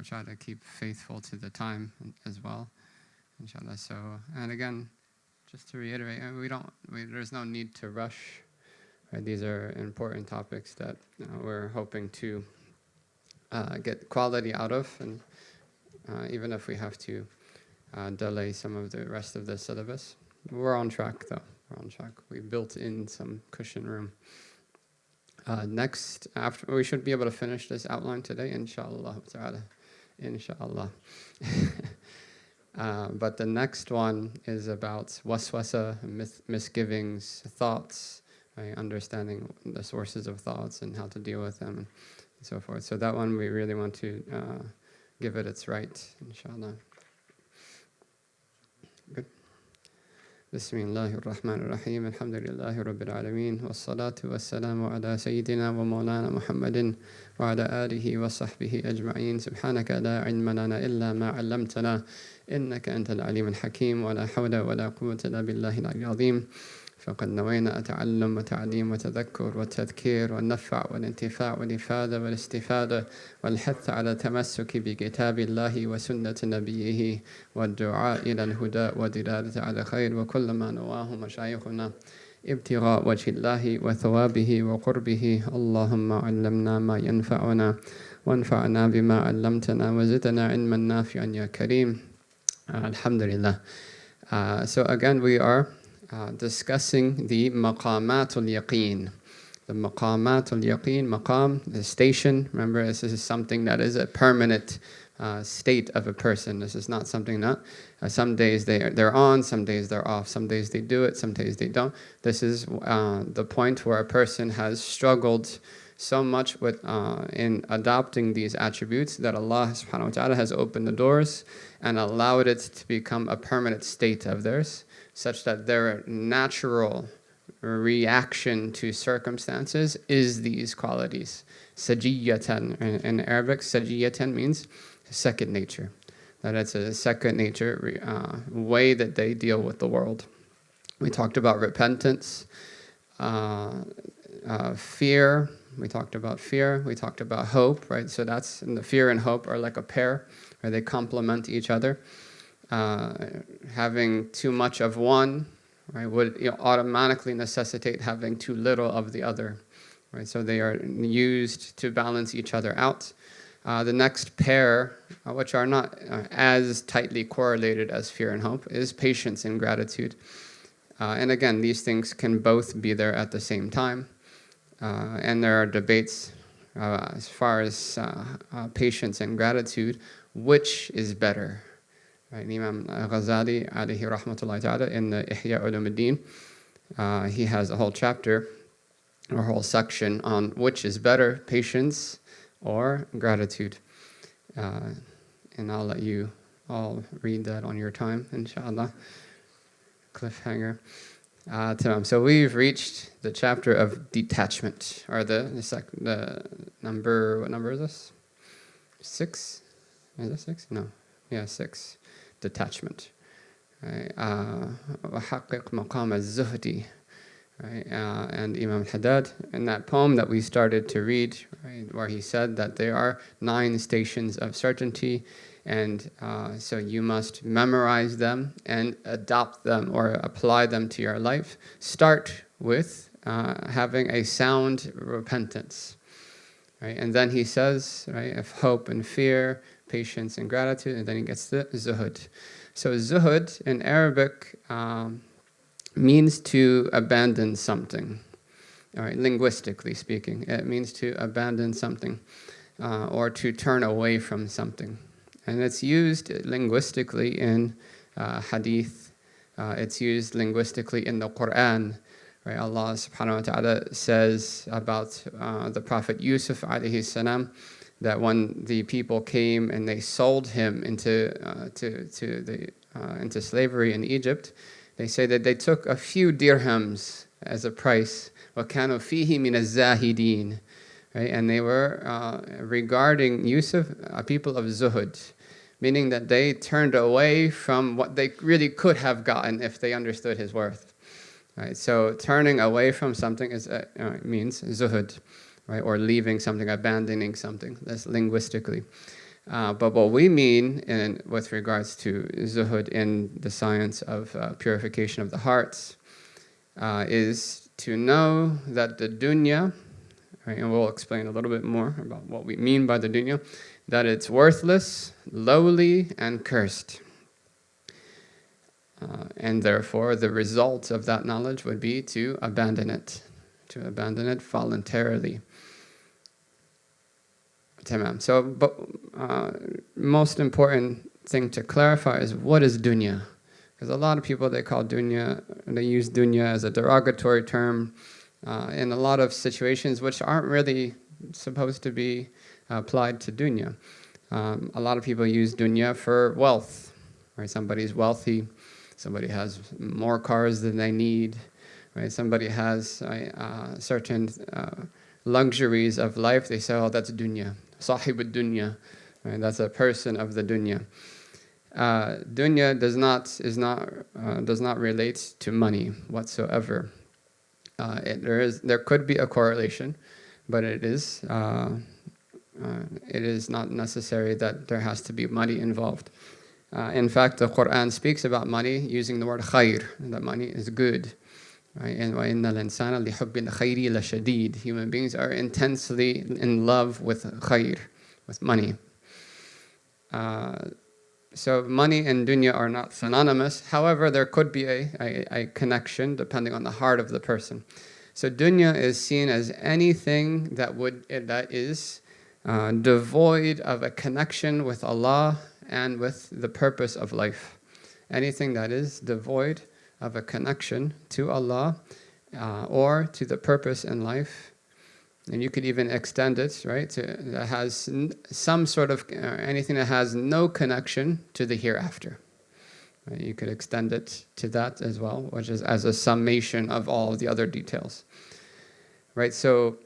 We'll try to keep faithful to the time as well, inshallah. So, and again, just to reiterate, there's no need to rush. Right? These are important topics that we're hoping to get quality out of, and even if we have to delay some of the rest of the syllabus. We're on track, though. We're on track. We built in some cushion room. Next, after we should be able to finish this outline today, inshallah ta'ala. Inshallah. But the next one is about waswasa, misgivings, thoughts, right? Understanding the sources of thoughts and how to deal with them and so forth. So that one we really want to give it its right, inshallah. Good. Bismillahir Rahmanir Rahim. Alhamdulillahi Rabbil Alameen. Wassalatu wassalamu ala Sayyidina wa Maulana Muhammadin wa ala alihi wa sahbihi ajma'in. Subhanaka la ilma lana illa ma 'allamtana innaka antal alimul hakim wa la hawla wa la quwwata illa billahi al-'aliyyil 'azim. فقد نوينا التعلم وتعليم وتذكر والتذكير والنفع والانتفاع والإفادة والاستفادة والحث على التمسك بكتاب الله وسنة نبيه والدعاء إلى الهدى والدلالة على خير وكل ما نواه مشايخنا ابتغاء وجه الله وثوابه وقربه. اللهم علمنا ما ينفعنا وانفعنا بما علمتنا وزدنا علما نافعا يا كريم. Alhamdulillah. So again we are discussing the maqamatul yaqeen. The maqamatul yaqeen, maqam, the station. Remember, this is something that is a permanent state of a person. This is not something that some days they're on, some days they're off, some days they do it, some days they don't. This is the point where a person has struggled so much with in adopting these attributes that Allah subhanahu wa ta'ala has opened the doors and allowed it to become a permanent state of theirs, such that their natural reaction to circumstances is these qualities. Sajiyatan, in Arabic, sajiyatan means second nature. That it's a second nature way that they deal with the world. We talked about repentance, fear. We talked about fear. We talked about hope, right? So that's, and the fear and hope are like a pair, where they complement each other. Having too much of one, right, would automatically necessitate having too little of the other, right? So they are used to balance each other out. The next pair, which are not as tightly correlated as fear and hope, is patience and gratitude. And again, these things can both be there at the same time. And there are debates as far as patience and gratitude, which is better? Right, Imam Ghazali, alayhi rahmatullahi ta'ala, in the Ihya Ulumuddin, he has a whole chapter, or a whole section on which is better, patience or gratitude. And I'll let you all read that on your time, inshallah. Cliffhanger. So we've reached the chapter of detachment, or the number, what number is this? 6? Is it 6? No. Yeah, 6. Detachment. Right? وَحَقِّقْ مَقَامَ الزُّهْدِ. Right? And Imam Haddad, in that poem that we started to read, right, where he said that there are 9 stations of certainty, and so you must memorize them and adopt them or apply them to your life. Start with having a sound repentance. Right? And then he says, right, of hope and fear, patience and gratitude, and then he gets to zuhud. So zuhud in Arabic means to abandon something. All right, linguistically speaking, it means to abandon something or to turn away from something. And it's used linguistically in hadith. It's used linguistically in the Quran. Right? Allah subhanahu wa ta'ala says about the Prophet Yusuf alayhi salam, that when the people came and they sold him into slavery in Egypt, they say that they took a few dirhams as a price. وَكَانُوا فِيهِ مِنَ الزَّاهِدِينَ. Right? And they were regarding Yusuf a people of zuhud, meaning that they turned away from what they really could have gotten if they understood his worth. Right? So turning away from something means zuhud. Right, or leaving something, abandoning something. That's linguistically. But what we mean with regards to zuhud in the science of purification of the hearts is to know that the dunya, right, and we'll explain a little bit more about what we mean by the dunya, that it's worthless, lowly, and cursed. And therefore, the result of that knowledge would be to abandon it voluntarily. Tamam. So, but most important thing to clarify is what is dunya? Because a lot of people, they use dunya as a derogatory term in a lot of situations which aren't really supposed to be applied to dunya. A lot of people use dunya for wealth, right? Somebody's wealthy, somebody has more cars than they need, right? Somebody has certain luxuries of life. They say, oh, that's dunya. Sahib dunya, right? That's a person of the dunya. Dunya does not relate to money whatsoever. There could be a correlation, but it is not necessary that there has to be money involved. In fact, the Quran speaks about money using the word khair, that money is good. Right? And وَإِنَّ الْإِنسَانَ لِحُبِّ الْخَيْرِ لَشَدِيدٌ. Human beings are intensely in love with khair, with money. So money and dunya are not synonymous. However, there could be a connection depending on the heart of the person. So dunya is seen as anything that is devoid of a connection with Allah and with the purpose of life. Anything that is devoid of a connection to Allah or to the purpose in life. And you could even extend it, right, that has some sort of, anything that has no connection to the hereafter. Right? You could extend it to that as well, which is as a summation of all of the other details. Right, so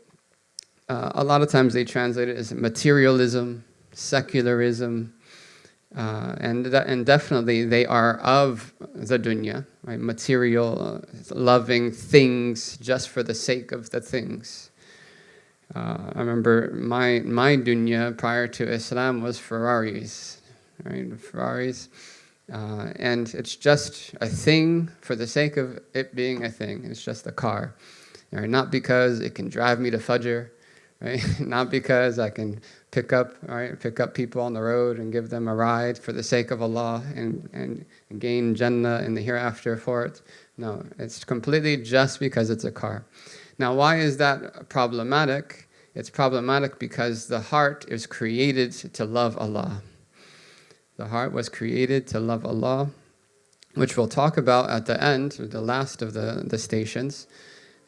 a lot of times they translate it as materialism, secularism, and definitely they are of the dunya, right? Material, loving things just for the sake of the things. I remember my dunya prior to Islam was Ferraris, right? Ferraris, and it's just a thing for the sake of it being a thing. It's just a car, right? Not because it can drive me to Fajr, right? Not because I can pick up people on the road and give them a ride for the sake of Allah and gain Jannah in the hereafter for it. No, it's completely just because it's a car. Now, why is that problematic? It's problematic because the heart is created to love Allah. The heart was created to love Allah, which we'll talk about at the end, the last of the stations,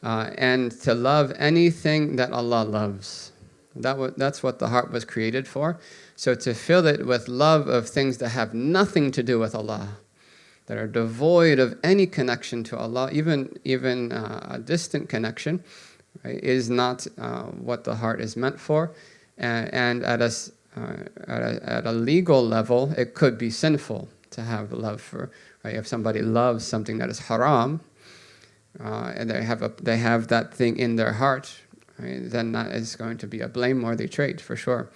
and to love anything that Allah loves. That's what the heart was created for. So to fill it with love of things that have nothing to do with Allah, that are devoid of any connection to Allah, even a distant connection, right, is not what the heart is meant for. And at a legal level, it could be sinful to have love for. Right? If somebody loves something that is haram, and they have that thing in their heart, right, then that is going to be a blameworthy trait for sure.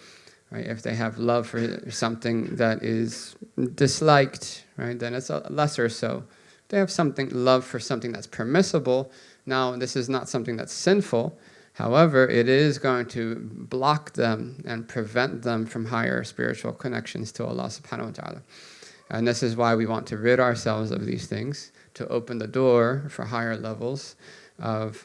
Right? If they have love for something that is disliked, right, then it's a lesser so. If they have love for something that's permissible, now this is not something that's sinful. However, it is going to block them and prevent them from higher spiritual connections to Allah subhanahu wa ta'ala. And this is why we want to rid ourselves of these things, to open the door for higher levels of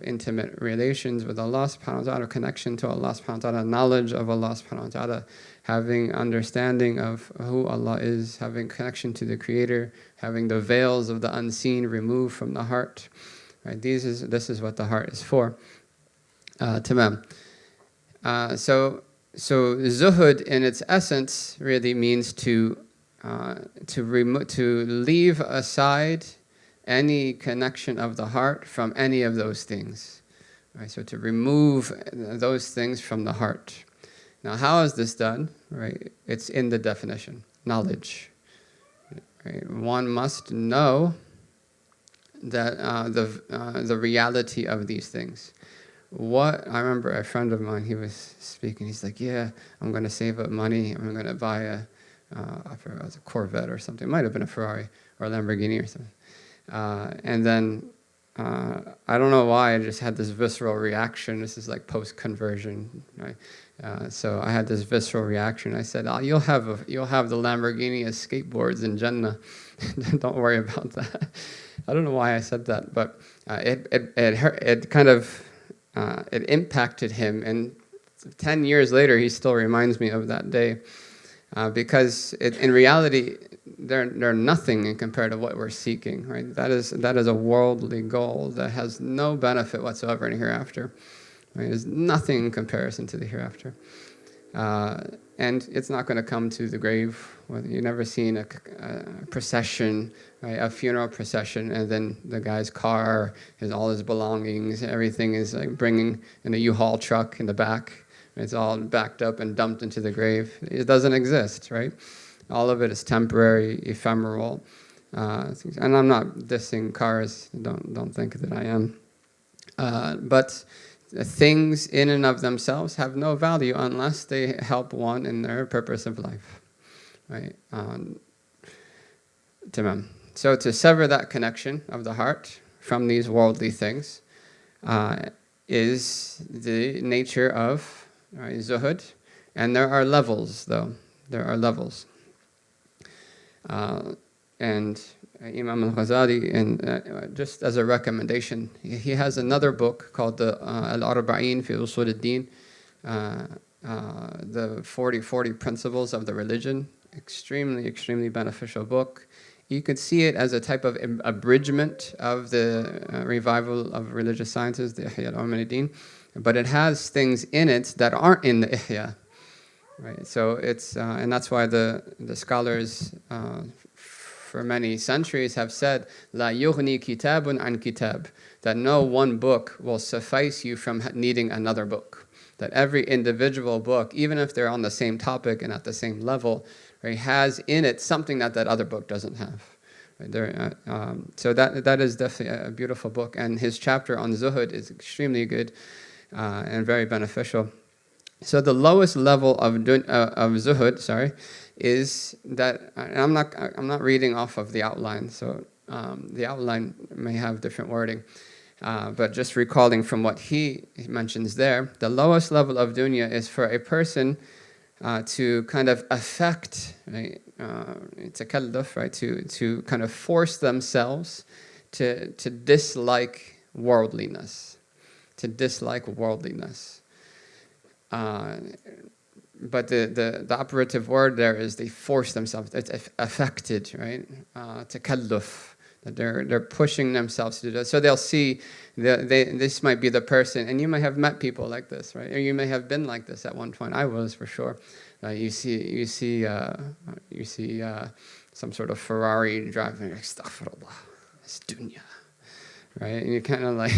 intimate relations with Allah subhanahu wa ta'ala, connection to Allah subhanahu wa ta'ala, knowledge of Allah subhanahu wa ta'ala, having understanding of who Allah is, having connection to the Creator, having the veils of the unseen removed from the heart. Right? This is what the heart is for. Tamam. So zuhud in its essence really means to leave aside any connection of the heart from any of those things. Right? So to remove those things from the heart. Now, how is this done? Right? It's in the definition, knowledge. Right? One must know that the reality of these things. what, I remember a friend of mine, he was speaking, he's like, yeah, I'm going to save up money, I'm going to buy I forgot, it was a Corvette or something, it might have been a Ferrari or a Lamborghini or something. And then, I don't know why, I just had this visceral reaction. This is like post-conversion, right? So I had this visceral reaction. I said, you'll have the Lamborghini as skateboards in Jannah. Don't worry about that. I don't know why I said that, but it kind of it impacted him. And 10 years later, he still reminds me of that day. Because in reality, they're nothing compared to what we're seeking, right? That is a worldly goal that has no benefit whatsoever in the hereafter. Right? There's nothing in comparison to the hereafter. And it's not going to come to the grave. You've never seen a procession, right? A funeral procession, and then the guy's car, all his belongings, everything is like bringing in a U-Haul truck in the back. It's all backed up and dumped into the grave. It doesn't exist, right? All of it is temporary, ephemeral. And I'm not dissing cars. Don't think that I am. But things in and of themselves have no value unless they help one in their purpose of life, right? Tamam. So to sever that connection of the heart from these worldly things is the nature of zuhud, and there are levels, though. There are levels. And Imam al-Ghazali, and just as a recommendation, he has another book called the Al-Arba'in fi Usul al-Din, the 40 principles of the religion. Extremely beneficial book. You could see it as a type of abridgment of the revival of religious sciences, the Ihya al-Ulumuddin. But it has things in it that aren't in the Ihya, right? So it's and that's why the scholars for many centuries have said la yughni kitabun an kitab, that no one book will suffice you from needing another book. That every individual book, even if they're on the same topic and at the same level, right, has in it something that other book doesn't have. Right? So that is definitely a beautiful book, and his chapter on zuhud is extremely good. And very beneficial. So the lowest level of zuhud, is that, and I'm not reading off of the outline, so the outline may have different wording, but just recalling from what he mentions there, the lowest level of dunya is for a person to kind of affect, right, takalluf, right, to kind of force themselves to dislike worldliness. To dislike worldliness. But the operative word there is they force themselves. It's affected, right? Takalluf, that they're pushing themselves to do that. So they'll see this might be the person, and you may have met people like this, right? Or you may have been like this at one point. I was, for sure. You see some sort of Ferrari driving. Astaghfirullah, it's dunya. Right, and you're kind of like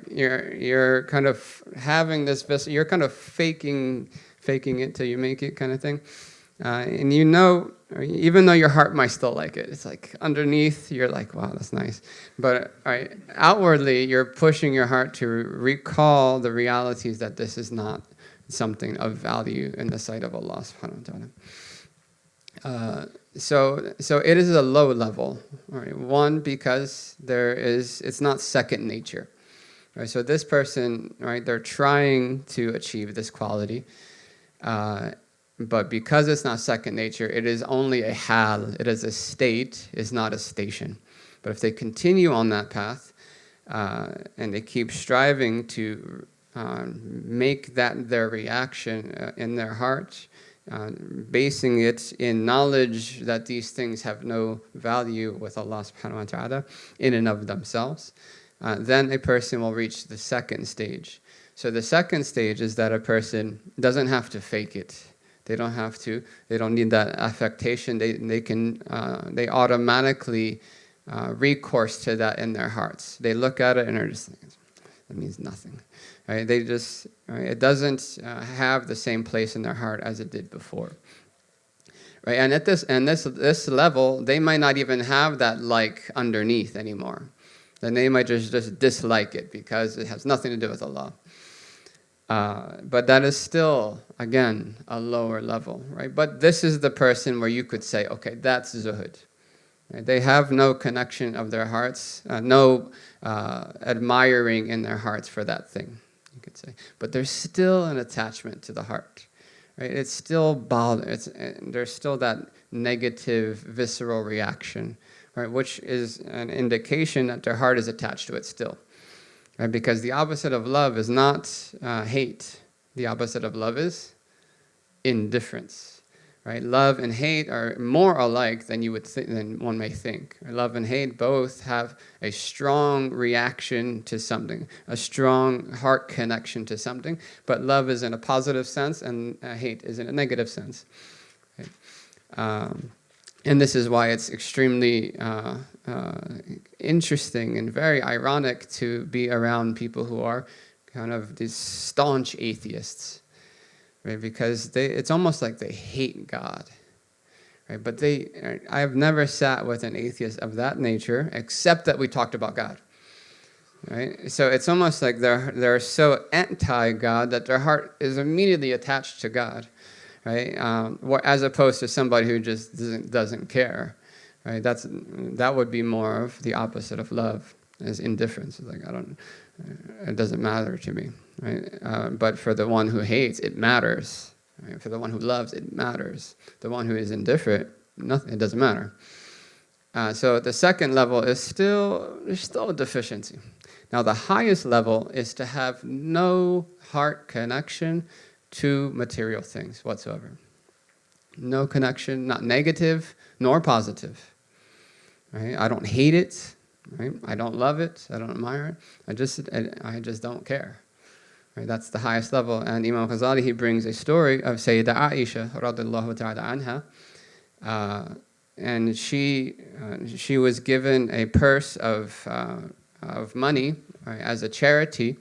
you're kind of having this, you're kind of faking it till you make it, kind of thing, and even though your heart might still like it, it's like underneath you're like, wow, that's nice, but outwardly you're pushing your heart to recall the realities that this is not something of value in the sight of Allah subhanahu wa ta'ala. So it is a low level, right? One, because it's not second nature, right? So this person, right, they're trying to achieve this quality, but because it's not second nature, it is only a hal, it is a state, it's not a station. But if they continue on that path, and they keep striving to make that their reaction in their heart, basing it in knowledge that these things have no value with Allah subhanahu wa ta'ala in and of themselves, then a person will reach the second stage. So the second stage is that a person doesn't have to fake it. They don't need that affectation. They automatically recourse to that in their hearts. They look at it and are just like, that means nothing. Right? It doesn't have the same place in their heart as it did before. Right? And at this level, they might not even have that like underneath anymore. The name might just dislike it because it has nothing to do with Allah. But that is still, again, a lower level, right? But this is the person where you could say, okay, that's zuhud. Right? They have no connection of their hearts, no admiring in their hearts for that thing, you could say. But there's still an attachment to the heart, right? It's still there's still that negative, visceral reaction, right? Which is an indication that their heart is attached to it still. Right? Because the opposite of love is not hate. The opposite of love is indifference. Right? Love and hate are more alike than than one may think. Love and hate both have a strong reaction to something, a strong heart connection to something. But love is in a positive sense, and hate is in a negative sense. Right? And this is why it's extremely interesting and very ironic to be around people who are kind of these staunch atheists, right? Because it's almost like they hate God, right? But I have never sat with an atheist of that nature, except that we talked about God, right? So it's almost like they're so anti-God that their heart is immediately attached to God. Right, as opposed to somebody who just doesn't care, right? That would be more of the opposite of love, is indifference. It's like it doesn't matter to me, right? But for the one who hates, it matters. Right? For the one who loves, it matters. The one who is indifferent, it doesn't matter. So the second level is there's still a deficiency. Now the highest level is to have no heart connection to material things whatsoever. No connection, not negative nor positive. Right? I don't hate it. Right? I don't love it. I don't admire it. I just don't care. Right? That's the highest level. And Imam Ghazali, he brings a story of Sayyidah Aisha radhiyallahu ta'ala anha, and she was given a purse of money, right, as a charity,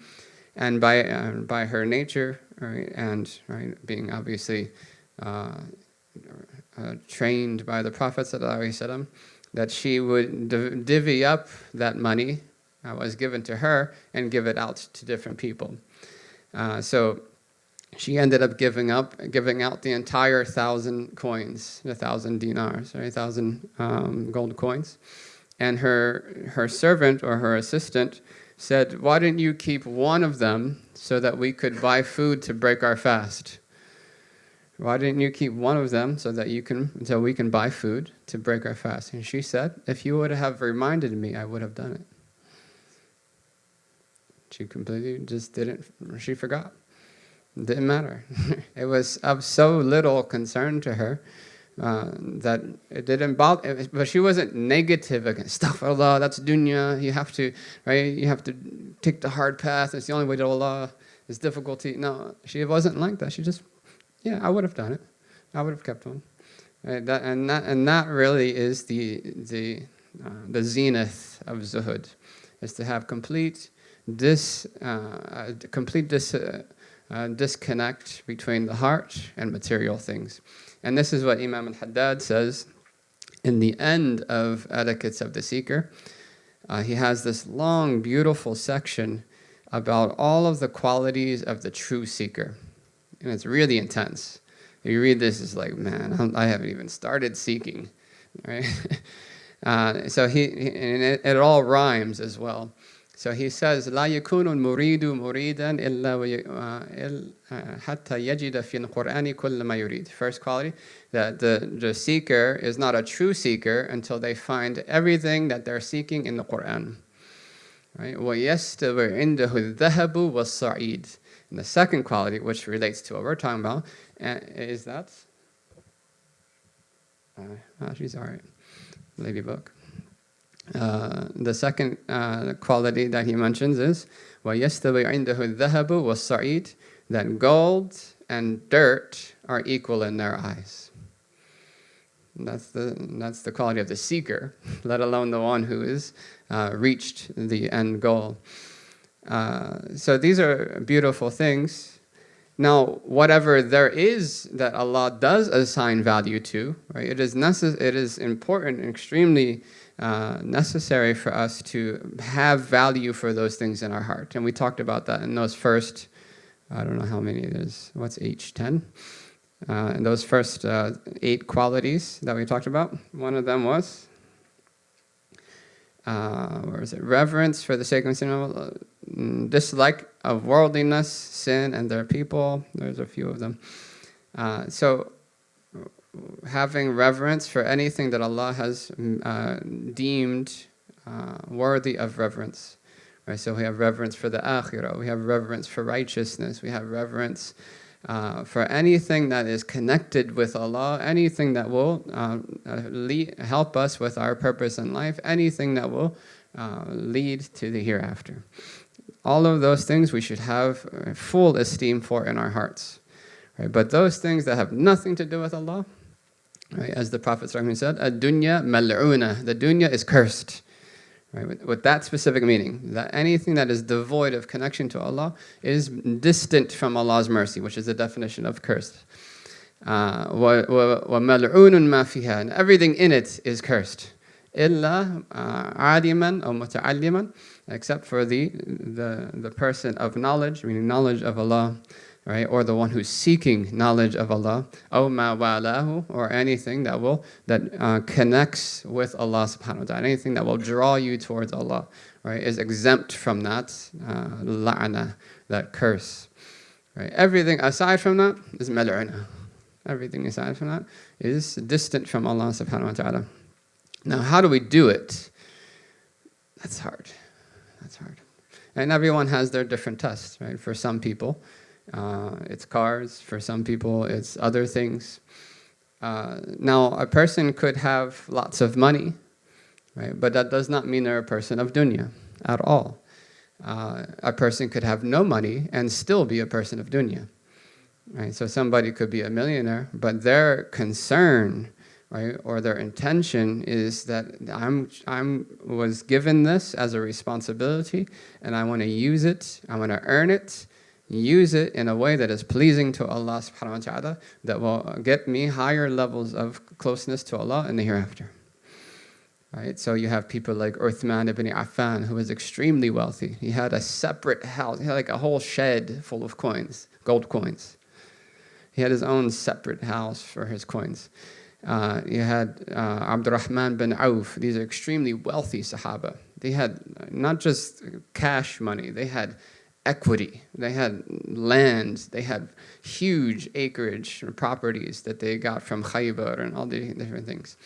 and by her nature. Right, and being obviously trained by the Prophet ﷺ, that she would divvy up that money that was given to her and give it out to different people. So she ended up giving out the entire 1,000 coins, 1,000 dinars, right, 1,000 gold coins, and her servant or her assistant said, "Why didn't you keep one of them so that we could buy food to break our fast? Why didn't you keep one of them so we can buy food to break our fast?" And she said, "If you would have reminded me, I would have done it." She completely just she forgot. It didn't matter. It was of so little concern to her that it didn't bother, but she wasn't negative against astaghfirullah, that's dunya, you have to take the hard path, it's the only way to Allah, it's difficulty. No, she wasn't like that. She just, I would have done it. I would have kept on. Right? That really is the zenith of zuhud, is to have complete disconnect between the heart and material things. And this is what Imam al-Haddad says in the end of Etiquettes of the Seeker. He has this long, beautiful section about all of the qualities of the true seeker. And it's really intense. If you read this, it's like, man, I haven't even started seeking. Right? So it all rhymes as well. So he says, لا يكون المريد مريدا إلا حتى يجد في القرآن كل ما يريد. First quality, that the seeker is not a true seeker until they find everything that they're seeking in the Quran. Right? وَيَسْتَوِرْ عِنْدَهُ الذَّهَبُ وَالصَّعِيدُ. And the second quality, which relates to what we're talking about, is that... she's all right. Ladybug. The second quality that he mentions is وَيَسْتَوِي عِنْدَهُ الذَّهَبُ وَالصَّعِيدُ, that gold and dirt are equal in their eyes. And that's the quality of the seeker, let alone the one who has reached the end goal. So these are beautiful things. Now, whatever there is that Allah does assign value to, right? It is important and extremely necessary for us to have value for those things in our heart. And we talked about that in those first, I don't know how many it is, what's each, 10? In those first 8 qualities that we talked about. One of them was, where is it? Reverence for the sake of sin, dislike of worldliness, sin, and their people. There's a few of them. So having reverence for anything that Allah has deemed worthy of reverence. Right? So we have reverence for the akhirah, we have reverence for righteousness, we have reverence for anything that is connected with Allah, anything that will help us with our purpose in life, anything that will lead to the hereafter. All of those things we should have full esteem for in our hearts. Right? But those things that have nothing to do with Allah, right? As the Prophet said, ad-dunya mal'una, the dunya is cursed. Right? With that specific meaning, that anything that is devoid of connection to Allah is distant from Allah's mercy, which is the definition of cursed. وَمَلْعُونٌ مَا فِيهَا, and everything in it is cursed. إِلَّا عَالِمًا أو مُتَعَلِّمًا, except for the person of knowledge, meaning knowledge of Allah, right, or the one who's seeking knowledge of Allah, أو مَا وَالَاهُ, or anything that connects with Allah subhanahu wa ta'ala, anything that will draw you towards Allah, right, is exempt from that la'na, that curse. Right? Everything aside from that is mal'una. Everything aside from that is distant from Allah subhanahu wa ta'ala. Now, how do we do it? That's hard. That's hard. And everyone has their different tests, right? For some people, it's cars. For some people, it's other things. Now, a person could have lots of money, right? But that does not mean they're a person of dunya at all. A person could have no money and still be a person of dunya. Right? So somebody could be a millionaire, but their concern, right, or their intention is that I was given this as a responsibility, and I want to use it, I want to earn it, use it in a way that is pleasing to Allah subhanahu wa ta'ala, that will get me higher levels of closeness to Allah in the hereafter. Right? So you have people like Uthman ibn Affan, who was extremely wealthy. He had a separate house, he had like a whole shed full of coins, gold coins. He had his own separate house for his coins. You had Abdurrahman bin Auf. These are extremely wealthy Sahaba. They had not just cash money, they had equity, they had land, they had huge acreage properties that they got from Khaybar and all the different things.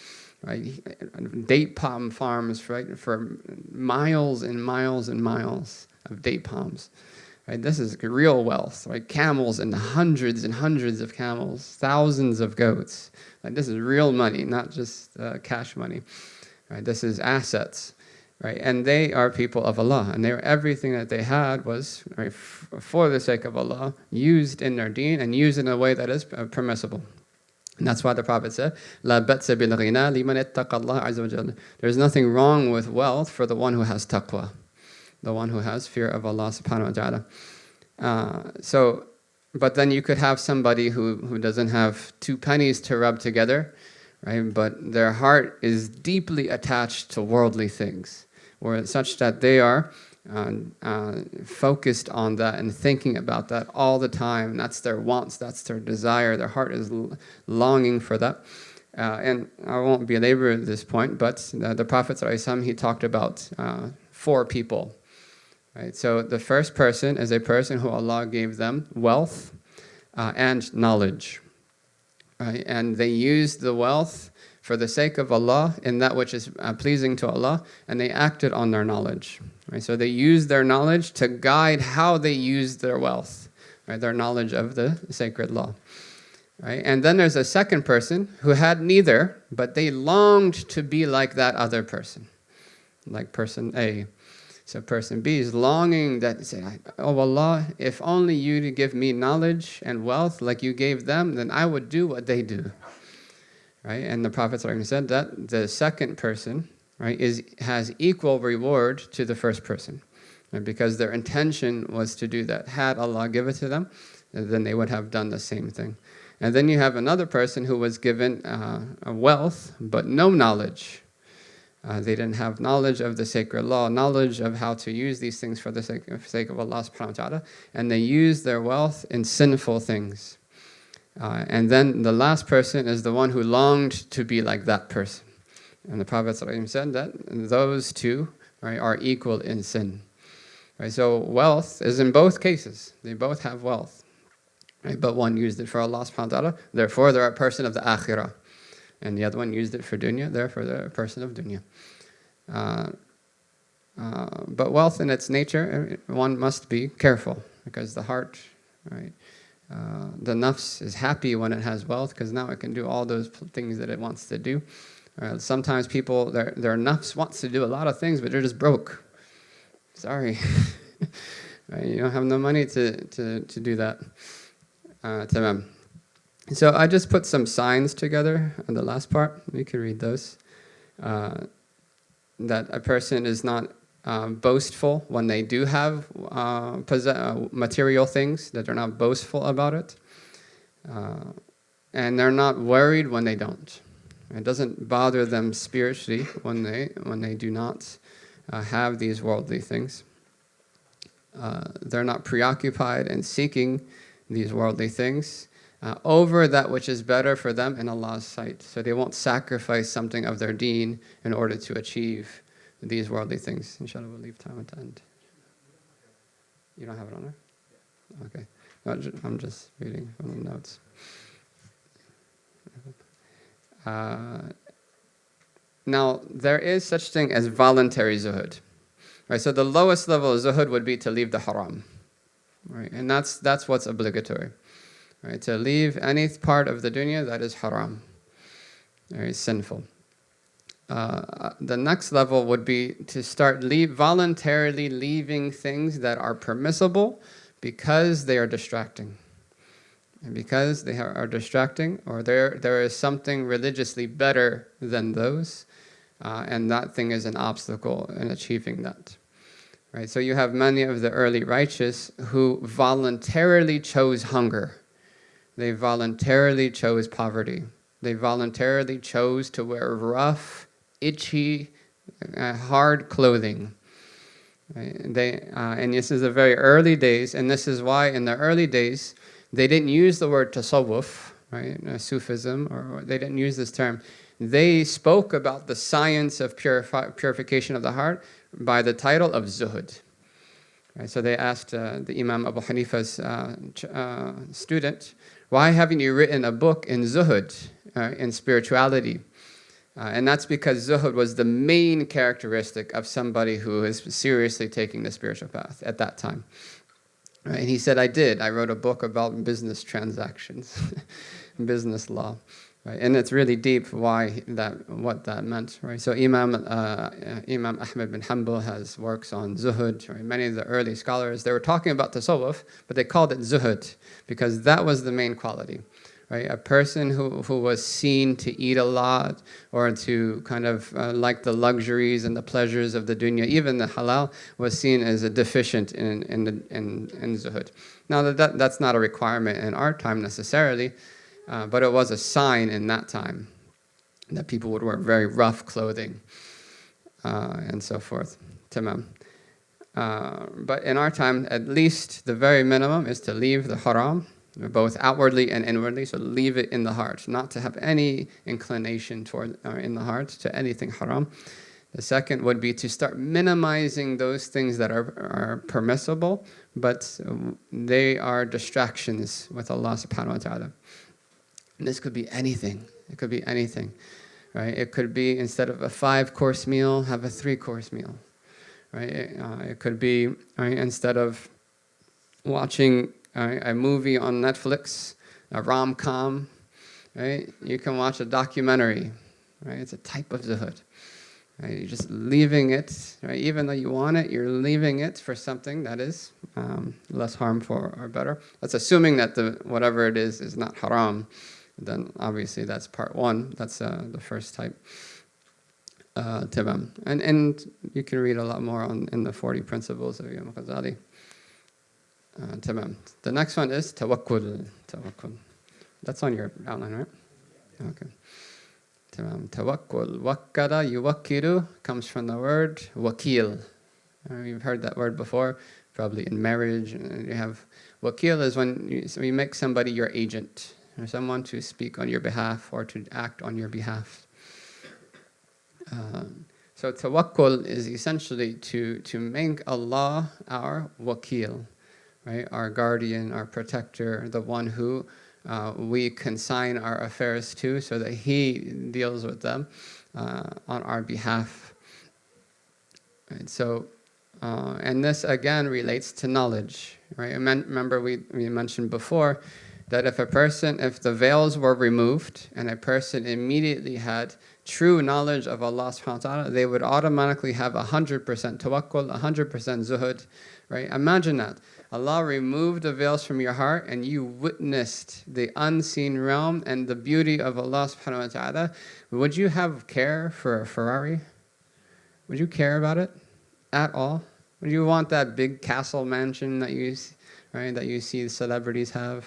Right? Date palm farms, right, for miles and miles and miles of date palms. Right? This is real wealth, right? Camels and hundreds of camels, thousands of goats. Like, this is real money, not just cash money. Right? This is assets, right? And they are people of Allah, and everything that they had was, right, for the sake of Allah, used in their deen and used in a way that is permissible. And that's why the Prophet said, "La batsa bil ghina liman ittaqa Allah azza wa jalla." There's nothing wrong with wealth for the one who has taqwa, the one who has fear of Allah subhanahu wa ta'ala. But then you could have somebody who doesn't have 2 pennies to rub together, right? But their heart is deeply attached to worldly things, or such that they are focused on that and thinking about that all the time. That's their wants, that's their desire. Their heart is longing for that. And I won't belabor this point, but the Prophet ﷺ, he talked about 4 people. Right? So the first person is a person who Allah gave them wealth and knowledge. Right? And they used the wealth for the sake of Allah in that which is pleasing to Allah, and they acted on their knowledge. Right? So they used their knowledge to guide how they used their wealth, right? Their knowledge of the sacred law. Right? And then there's a second person who had neither, but they longed to be like that other person, like person A. So person B is longing that, say, "Oh Allah, if only you to give me knowledge and wealth like you gave them, then I would do what they do." Right? And the Prophet said that the second person, right, has equal reward to the first person, right? Because their intention was to do that. Had Allah give it to them, then they would have done the same thing. And then you have another person who was given wealth but no knowledge. They didn't have knowledge of the sacred law, knowledge of how to use these things for the sake of Allah subhanahu wa ta'ala, and they used their wealth in sinful things. And then the last person is the one who longed to be like that person. And the Prophet said that those two, right, are equal in sin. Right, so wealth is in both cases. They both have wealth. Right, but one used it for Allah subhanahu wa ta'ala, therefore they're a person of the akhirah. And the other one used it for dunya, therefore they're a person of dunya. But wealth in its nature, one must be careful, because the heart, right, the nafs is happy when it has wealth, because now it can do all those things that it wants to do. Sometimes people, their nafs wants to do a lot of things, but they're just broke. Sorry. Right, you don't have no money to do that. So I just put some signs together on the last part. You can read those. That a person is not boastful when they do have material things, that they're not boastful about it. And they're not worried when they don't. It doesn't bother them spiritually when they do not have these worldly things. They're not preoccupied in seeking these worldly things over that which is better for them in Allah's sight. So they won't sacrifice something of their deen in order to achieve these worldly things. Inshallah, we'll leave time at the end. You don't have it on there? Okay. No, I'm just reading from the notes. Now, there is such thing as voluntary zuhud. Right, so the lowest level of zuhud would be to leave the haram. Right, and that's what's obligatory. Right, to leave any part of the dunya that is haram, very sinful. The next level would be to start voluntarily leaving things that are permissible because they are distracting. And because they are distracting, or there is something religiously better than those, and that thing is an obstacle in achieving that. Right? So you have many of the early righteous who voluntarily chose hunger. They voluntarily chose poverty. They voluntarily chose to wear rough, itchy, hard clothing. Right? And this is the very early days, and this is why in the early days they didn't use the word Tasawwuf, right? Sufism, or they didn't use this term. They spoke about the science of purification of the heart by the title of Zuhud. Right, so they asked the Imam Abu Hanifa's student, why haven't you written a book in Zuhud, in spirituality? And that's because Zuhud was the main characteristic of somebody who is seriously taking the spiritual path at that time. Right, and he said, I wrote a book about business transactions, business law. Right, and it's really deep what that meant. Right, so Imam Ahmad bin Hanbal has works on zuhud. Right, many of the early scholars, they were talking about tasawwuf, but they called it zuhud because that was the main quality. Right, a person who was seen to eat a lot or to kind of like the luxuries and the pleasures of the dunya, even the halal, was seen as a deficient in zuhud. Now that's not a requirement in our time necessarily. But it was a sign in that time that people would wear very rough clothing and so forth. Tamam. But in our time, at least the very minimum is to leave the haram, both outwardly and inwardly, so leave it in the heart, not to have any inclination toward in the heart to anything haram. The second would be to start minimizing those things that are permissible, but they are distractions with Allah subhanahu wa ta'ala. And this could be anything. It could be anything, right? It could be instead of a 5-course meal, have a 3-course meal, right? It could be instead of watching a movie on Netflix, a rom-com, right? You can watch a documentary, right? It's a type of zuhud, right? You're just leaving it, right? Even though you want it, you're leaving it for something that is less harmful or better. That's assuming that whatever it is not haram. Then obviously that's part one. That's the first type. Tibam. And you can read a lot more in the 40 principles of Al-Maqasid. Tibam. The next one is tawakkul. Tawakkul. That's on your outline, right? Okay. Tawakkul. Wakkala yuwakkilu comes from the word wakil. You've heard that word before, probably in marriage. You have wakil is when you make somebody your agent, or someone to speak on your behalf or to act on your behalf. So tawakkul is essentially to make Allah our wakil, right? Our guardian, our protector, the one who we consign our affairs to so that He deals with them on our behalf. Right? So, and this again relates to knowledge, right? Remember we mentioned before that if the veils were removed and a person immediately had true knowledge of Allah subhanahu wa ta'ala, they would automatically have 100% tawakkul, 100% zuhud, right? Imagine that. Allah removed the veils from your heart and you witnessed the unseen realm and the beauty of Allah subhanahu wa ta'ala. Would you have care for a Ferrari? Would you care about it at all? Would you want that big castle mansion that you see celebrities have?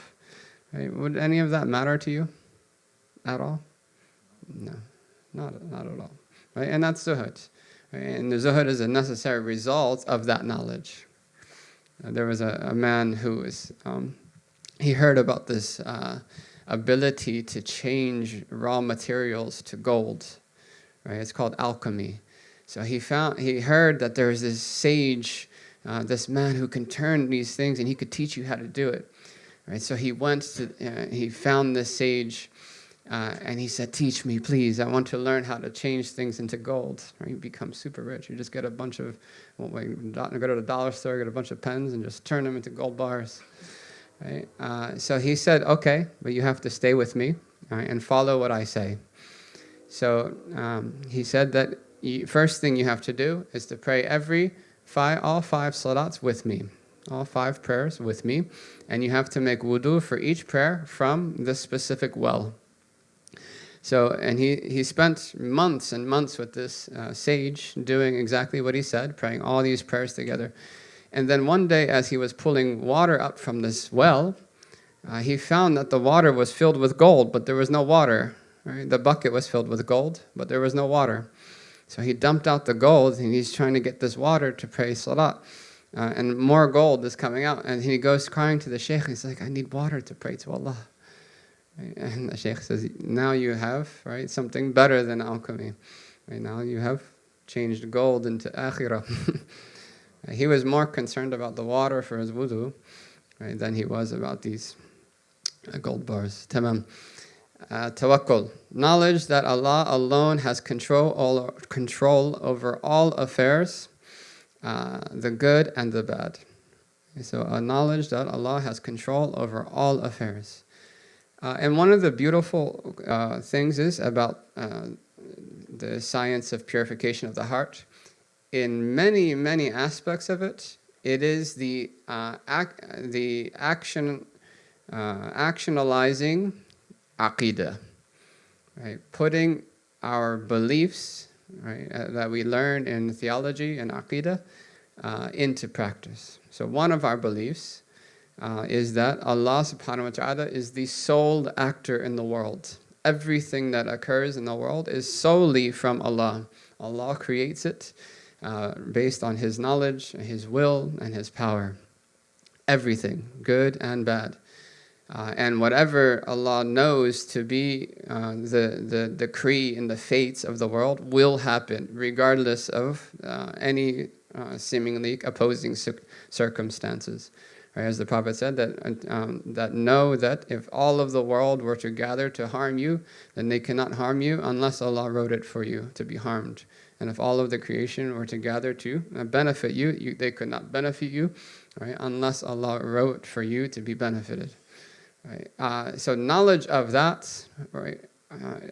Right? Would any of that matter to you at all? No, not at all. Right? And that's zuhud. Right? And the zuhud is a necessary result of that knowledge. There was a man who was, he heard about this ability to change raw materials to gold. Right? It's called alchemy. So he heard that there was this sage, this man who can turn these things and he could teach you how to do it. Right? So he he found this sage and he said, "Teach me, please. I want to learn how to change things into gold." Right? You become super rich. You just get a bunch of, go to the dollar store, get a bunch of pens and just turn them into gold bars. Right? So he said, "Okay, but you have to stay with me, right, and follow what I say." So he said that first thing you have to do is to pray all five salats with me. All 5 prayers with me, and you have to make wudu for each prayer from this specific well. So, and he spent months and months with this sage doing exactly what he said, praying all these prayers together. And then one day, as he was pulling water up from this well, he found that the water was filled with gold, but there was no water. Right? The bucket was filled with gold, but there was no water. So he dumped out the gold, and he's trying to get this water to pray salat. And more gold is coming out. And he goes crying to the sheikh. He's like, "I need water to pray to Allah." Right? And the sheikh says, "Now you have, right, something better than alchemy. Right? Now you have changed gold into akhirah." He was more concerned about the water for his wudu, right, than he was about these gold bars. Tamam. Tawakkul. Knowledge that Allah alone has control over all affairs, the good and the bad. So a knowledge that Allah has control over all affairs. And one of the beautiful things is about the science of purification of the heart. In many, many aspects of it, it is the actionalizing aqidah, right? Putting our beliefs, right, that we learn in theology and aqidah into practice. So one of our beliefs is that Allah subhanahu wa ta'ala is the sole actor in the world. Everything that occurs in the world is solely from Allah. Allah creates it based on His knowledge, His will, and His power. Everything, good and bad. And whatever Allah knows to be the decree and the fates of the world will happen, regardless of any seemingly opposing circumstances. Right? As the Prophet said, that know that if all of the world were to gather to harm you, then they cannot harm you unless Allah wrote it for you to be harmed. And if all of the creation were to gather to benefit you, they could not benefit you, right, unless Allah wrote for you to be benefited. Right? So knowledge of that, right,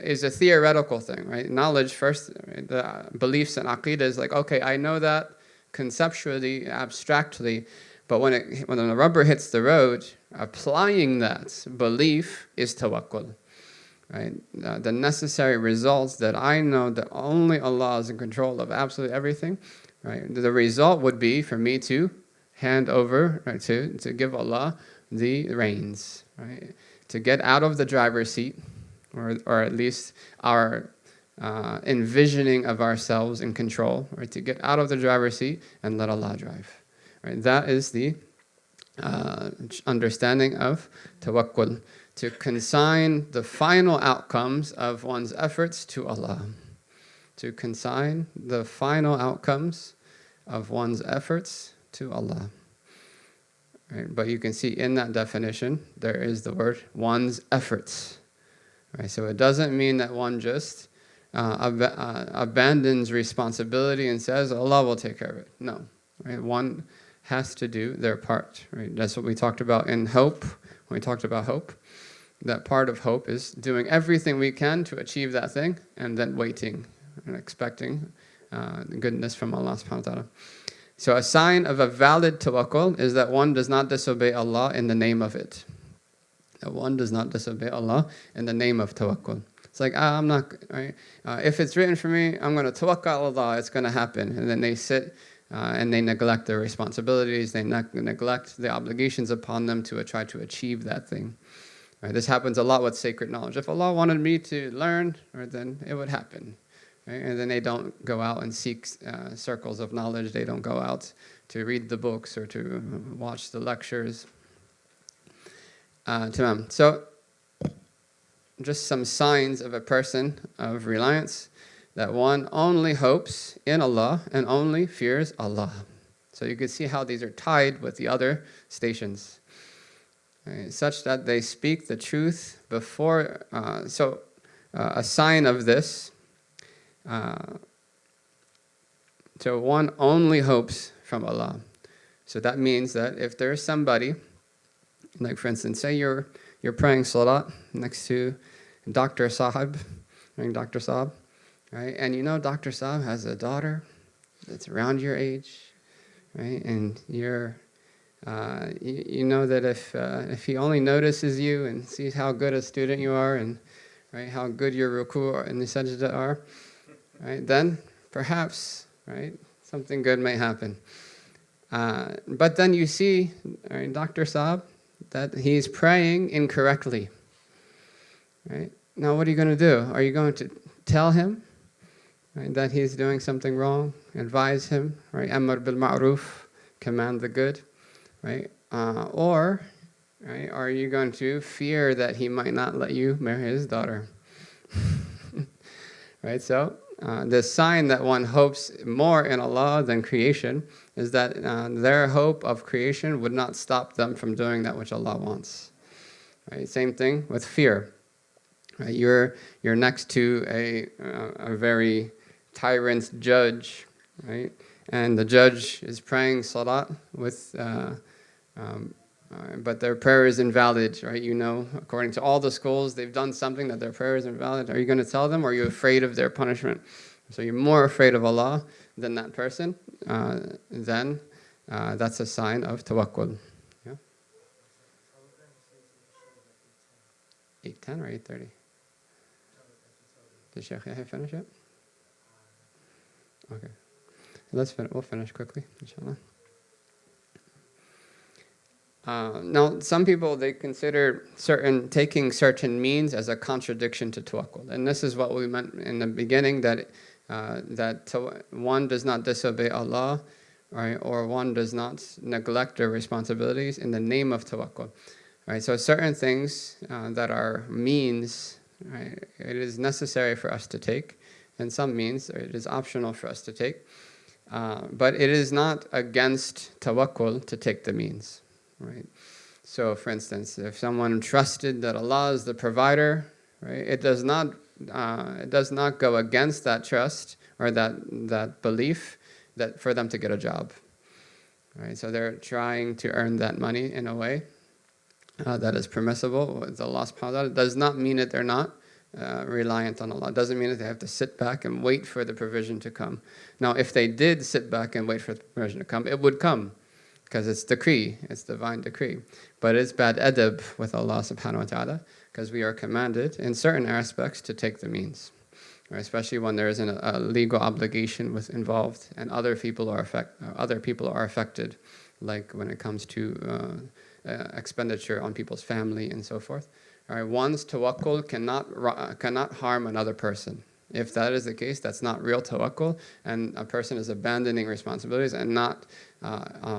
is a theoretical thing. Right? Knowledge first, right, the beliefs and aqidah is like, okay, I know that conceptually, abstractly, but when the rubber hits the road, applying that belief is tawakkul. Right? The necessary results that I know that only Allah is in control of absolutely everything. Right? The result would be for me to hand over, right, to give Allah the reins, right? To get out of the driver's seat, or at least our envisioning of ourselves in control, right? To get out of the driver's seat and let Allah drive, right? That is the understanding of tawakkul, to consign the final outcomes of one's efforts to Allah. To consign the final outcomes of one's efforts to Allah. Right? But you can see in that definition, there is the word one's efforts. Right? So it doesn't mean that one just abandons responsibility and says, Allah will take care of it. No. Right? One has to do their part. Right? That's what we talked about in hope, when we talked about hope. That part of hope is doing everything we can to achieve that thing and then waiting and expecting goodness from Allah subhanahu wa ta'ala. So a sign of a valid tawakkul is that one does not disobey Allah in the name of it. That one does not disobey Allah in the name of tawakkul. It's like, I'm not, right? If it's written for me, I'm going to tawakkal Allah, it's going to happen. And then they sit and they neglect their responsibilities, they neglect the obligations upon them to try to achieve that thing. Right? This happens a lot with sacred knowledge. If Allah wanted me to learn, then it would happen. Right? And then they don't go out and seek circles of knowledge. They don't go out to read the books or to watch the lectures. So, just some signs of a person of reliance, that one only hopes in Allah and only fears Allah. So you can see how these are tied with the other stations. Right? Such that they speak the truth before. A sign of this. So one only hopes from Allah. So that means that if there's somebody, like for instance, say you're praying salat next to Dr. Sahib, Dr. Saab, right? And you know Dr. Saab has a daughter that's around your age, right? And you know that if he only notices you and sees how good a student you are and right how good your ruku' and the sajda are, right, then perhaps, right, something good may happen. But then you see, right, Dr. Saab, that he's praying incorrectly. Right? Now what are you going to do? Are you going to tell him, right, that he's doing something wrong? Advise him, right? Amr bil ma'ruf, command the good, right? Or, right, are you going to fear that he might not let you marry his daughter? Right? So the sign that one hopes more in Allah than creation is that their hope of creation would not stop them from doing that which Allah wants. Right? Same thing with fear. Right? You're next to a very tyrant judge, right? And the judge is praying salat with, but their prayer is invalid, right? You know, according to all the schools, they've done something that their prayer is invalid. Are you going to tell them, or are you afraid of their punishment? So you're more afraid of Allah than that person, then that's a sign of tawakkul. Yeah? 8:10 or 8:30? Did Sheikh Yahya finish it? Okay. We'll finish quickly, inshallah. Now, some people, they consider taking certain means as a contradiction to tawakkul. And this is what we meant in the beginning, that one does not disobey Allah, right, or one does not neglect their responsibilities in the name of tawakkul. Right? So certain things that are means, right, it is necessary for us to take, and some means it is optional for us to take. But it is not against tawakkul to take the means. Right? So, for instance, if someone trusted that Allah is the provider, right, it does not go against that trust or that belief that for them to get a job. Right? So they're trying to earn that money in a way that is permissible with Allah subhanahu wa ta'ala. It does not mean that they're not reliant on Allah. It doesn't mean that they have to sit back and wait for the provision to come. Now, if they did sit back and wait for the provision to come, it would come. Because it's decree, it's divine decree. But it's bad adab with Allah subhanahu wa ta'ala, because we are commanded in certain aspects to take the means. Right? Especially when there isn't a legal obligation involved and other people are affected, like when it comes to expenditure on people's family and so forth. All right? One's tawakkul cannot harm another person. If that is the case, that's not real tawakkul, and a person is abandoning responsibilities and not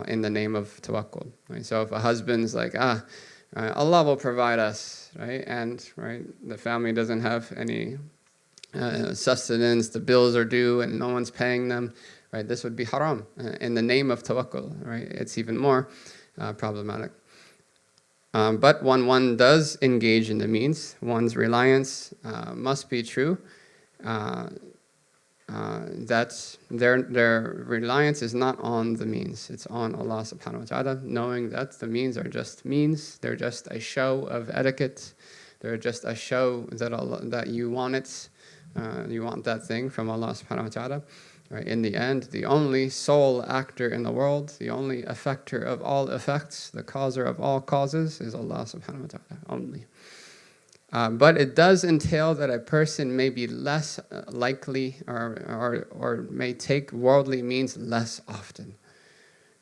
in the name of tawakkul. Right? So if a husband's like, Allah will provide us, right, and right, the family doesn't have any sustenance, the bills are due, and no one's paying them, right? This would be haram in the name of tawakkul, right? It's even more problematic. But when one does engage in the means, one's reliance must be true. That their reliance is not on the means, it's on Allah subhanahu wa ta'ala, knowing that the means are just means, they're just a show of etiquette, they're just a show that Allah, that you want it, you want that thing from Allah subhanahu wa ta'ala. Right? In the end, the only sole actor in the world, the only effector of all effects, the causer of all causes is Allah subhanahu wa ta'ala only. But it does entail that a person may be less likely or may take worldly means less often.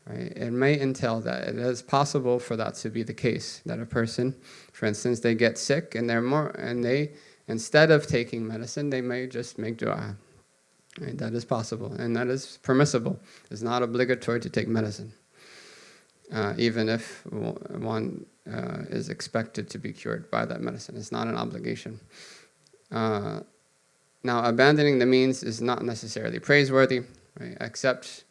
Right? It may entail that. It is possible for that to be the case, that a person, for instance, they get sick and they instead of taking medicine, they may just make dua. Right? That is possible, and that is permissible. It's not obligatory to take medicine, even if one is expected to be cured by that medicine. It's not an obligation. Now, abandoning the means is not necessarily praiseworthy, right? Except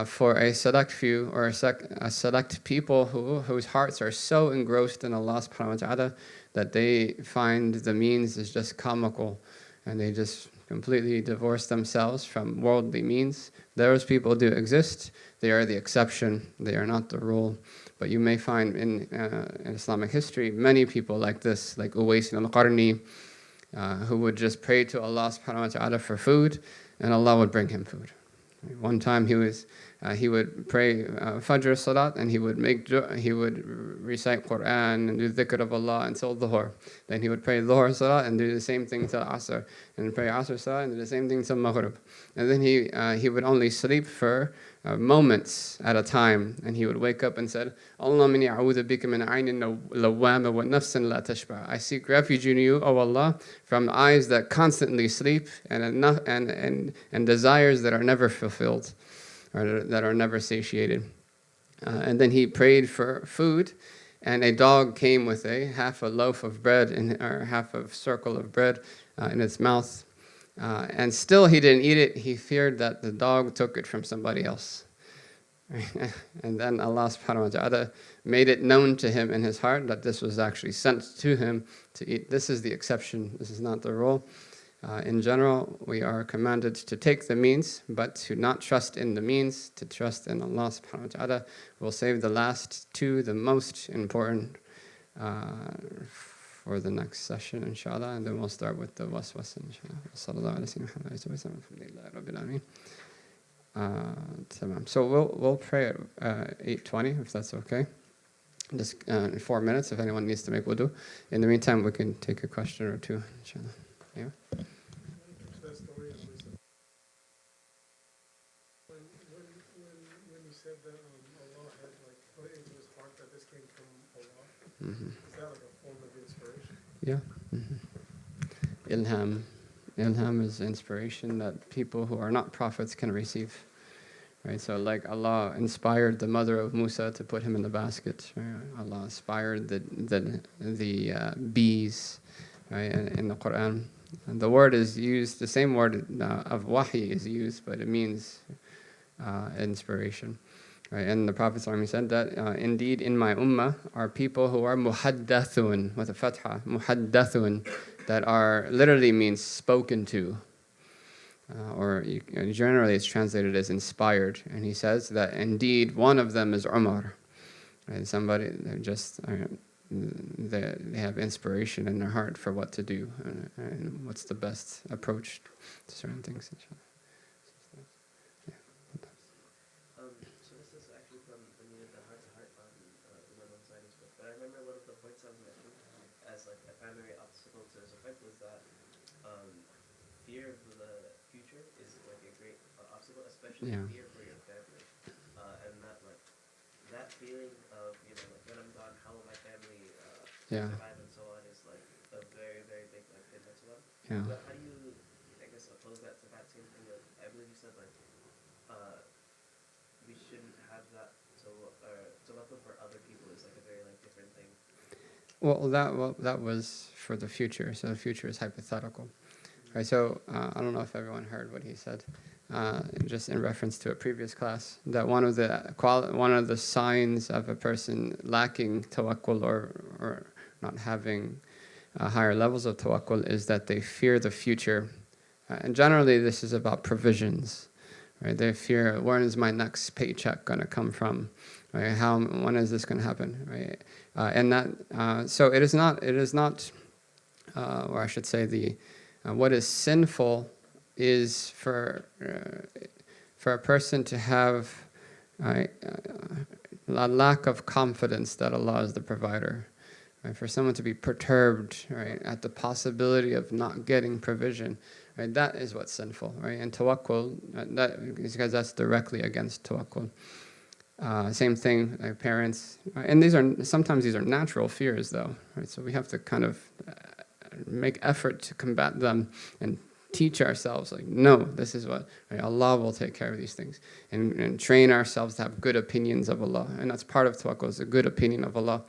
for a select few or a select people whose hearts are so engrossed in Allah subhanahu wa ta'ala that they find the means is just comical, and they just completely divorce themselves from worldly means. Those people do exist. They are the exception. They are not the rule. But you may find in Islamic history many people like this, like Uwais al-Qarni, who would just pray to Allah subhanahu wa ta'ala for food, and Allah would bring him food. One time he would pray Fajr Salat, and he would recite Quran and do dhikr of Allah until Dhuhr. Then he would pray Dhuhr Salat and do the same thing till Asr, and pray Asr Salat and do the same thing till Maghrib. And then he would only sleep for moments at a time, and he would wake up and said, "Allah minni a'udhu bika min aynin lawwama wa nafsin la tashba." I seek refuge in you, O Allah, from eyes that constantly sleep and desires that are never fulfilled, or that are never satiated. And then he prayed for food, and a dog came with half a loaf of bread or half a circle of bread in its mouth. And still he didn't eat it. He feared that the dog took it from somebody else. And then Allah subhanahu wa ta'ala made it known to him in his heart that this was actually sent to him to eat. This is the exception. This is not the rule. In general, we are commanded to take the means, but to not trust in the means, to trust in Allah subhanahu wa ta'ala. We'll save the last two, the most important, for the next session, inshallah, and then we'll start with the waswasa, inshallah. Sallallahu alayhi wa sallam. Alhamdulillah rabbil alameen. So we'll pray at 8:20, if that's okay. Just in 4 minutes, if anyone needs to make wudu. In the meantime, we can take a question or two, inshallah. Yeah. When you said that Allah had put it into his heart that this came from Allah, Mm-hmm. is that like a form of inspiration? Yeah. Mm-hmm. Ilham is inspiration that people who are not prophets can receive. Right? So like Allah inspired the mother of Musa to put him in the basket. Right? Allah inspired the bees, right, in the Quran. And the word is used, the same word of wahi is used, but it means inspiration. Right? And the Prophet ﷺ said that indeed in my ummah are people who are muhaddathun, with a fatha, muhaddathun, that are literally means spoken to. Or generally it's translated as inspired. And he says that indeed one of them is Umar. Right? Somebody, they have inspiration in their heart for what to do and what's the best approach to certain things. So this is actually from the heart-to-heart on one side as well. But I remember one of the points I was mentioning as like a primary obstacle to this effect was that fear of the future is like a great obstacle, especially fear for your family, and that feeling of when I'm gone, how will my family survive and so on is like a very very big thing to them. Yeah. But how do you goes back to that same thing of, I believe you said like we shouldn't have that tawakkul for other people is like a very like different thing. Well, that was for the future. So the future is hypothetical. Right, so I don't know if everyone heard what he said, just in reference to a previous class, that one of the signs of a person lacking tawakkul or not having higher levels of tawakkul is that they fear the future. And generally this is about provisions. Right? They fear, when is my next paycheck going to come from? Right? When is this going to happen? Right? So it is not, or I should say what is sinful is for a person to have a lack of confidence that Allah is the provider. Right? For someone to be perturbed, right, at the possibility of not getting provision, right? That is what's sinful. Right? And tawakkul, that is because that's directly against tawakkul. Same thing, like parents, and sometimes these are natural fears, though. Right? So we have to kind of make effort to combat them and teach ourselves, like, no, this is what, right, Allah will take care of these things, and train ourselves to have good opinions of Allah, and that's part of tawakkul, is a good opinion of Allah.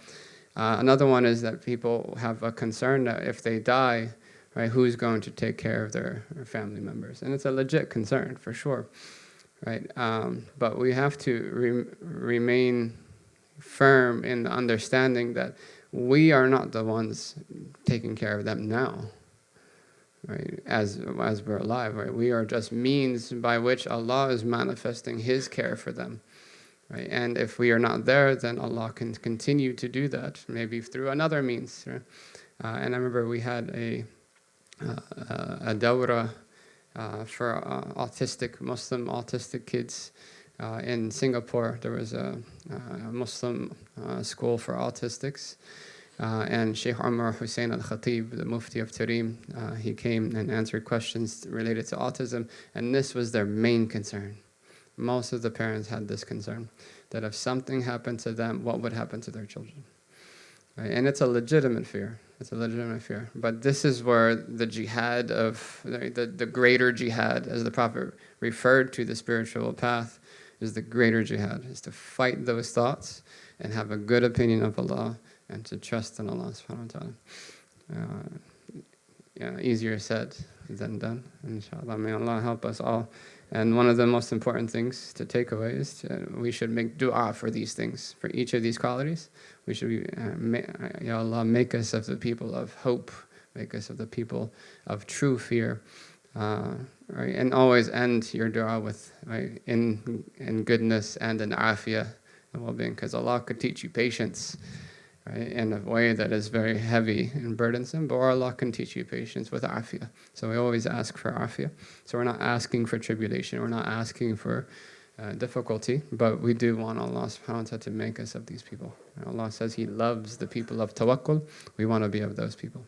Another one is that people have a concern that if they die, right, who's going to take care of their family members, and it's a legit concern for sure, right? But we have to remain firm in the understanding that we are not the ones taking care of them now, right? As we're alive, right? We are just means by which Allah is manifesting His care for them, right? And if we are not there, then Allah can continue to do that, maybe through another means. Right? And I remember we had a dawrah for Muslim autistic kids. In Singapore, there was a Muslim school for autistics, and Sheikh Umar Hussein al-Khatib, the Mufti of Tarim, he came and answered questions related to autism, and this was their main concern. Most of the parents had this concern, that if something happened to them, what would happen to their children? Right? And it's a legitimate fear. It's a legitimate fear. But this is where the jihad of, the greater jihad, as the Prophet referred to the spiritual path, is the greater jihad, is to fight those thoughts and have a good opinion of Allah and to trust in Allah subhanahu wa ta'ala. Easier said than done, inshallah. May Allah help us all. And one of the most important things to take away is we should make dua for these things, for each of these qualities. We should Ya Allah, make us of the people of hope, make us of the people of true fear. Right? And always end your dua with, right, in goodness and in afiyah and well-being, because Allah could teach you patience, right, in a way that is very heavy and burdensome, but Allah can teach you patience with afiyah. So we always ask for afiyah. So we're not asking for tribulation, we're not asking for difficulty, but we do want Allah subhanahu wa ta'ala to make us of these people. And Allah says He loves the people of tawakkul. We want to be of those people.